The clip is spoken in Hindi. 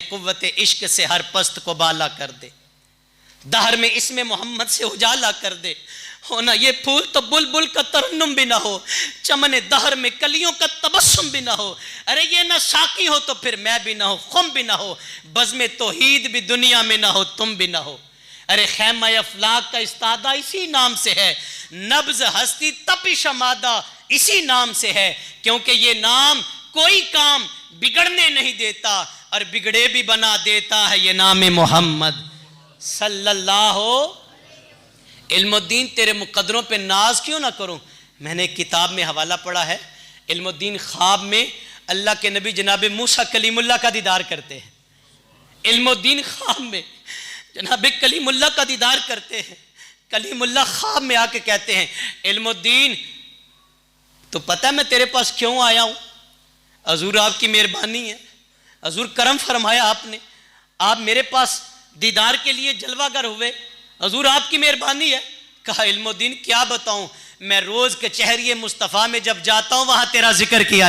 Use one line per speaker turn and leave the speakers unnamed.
कुव्वत इश्क से हर पस्त को बाला कर दे, दहर में इसमें मोहम्मद से उजाला कर दे। हो ना ये फूल तो बुलबुल का तरन्नुम भी ना हो, चमने दहर में कलियों का तबस्सुम भी ना हो। अरे ये ना साकी हो तो फिर मैं भी ना हो, खुम भी ना हो, बज़्म तौहीद भी दुनिया में ना हो, तुम भी ना हो। अरे खैमा अफलाक का इस्तादा इसी नाम से है, नब्ज हस्ती तपिश मादा इसी नाम से है, क्योंकि ये नाम कोई काम बिगड़ने नहीं देता और बिगड़े भी बना देता है। ये नाम मोहम्मद सल्लल्लाहु। इल्मुद्दीन तेरे मुकद्दरों पे नाज क्यों ना करूं। मैंने किताब में हवाला पढ़ा है, इल्मुद्दीन ख्वाब में अल्लाह के नबी जनाब मूसा कलीमुल्लाह का दीदार करते हैं। इल्मुद्दीन ख्वाब में जनाब कलीमुल्लाह का दीदार करते हैं। कलीमुल्लाह ख्वाब में आके कहते हैं, इल्मुद्दीन तो पता है मैं तेरे पास क्यों आया हूं। हजूर आपकी मेहरबानी है, हजूर करम फरमाया आपने, आप मेरे पास दीदार के लिए जलवागर हुए, हजूर आपकी मेहरबानी है। कहा इल्मुद्दीन क्या बताऊं, मैं रोज कचहरी मुस्तफ़ा में जब जाता हूं वहां तेरा जिक्र किया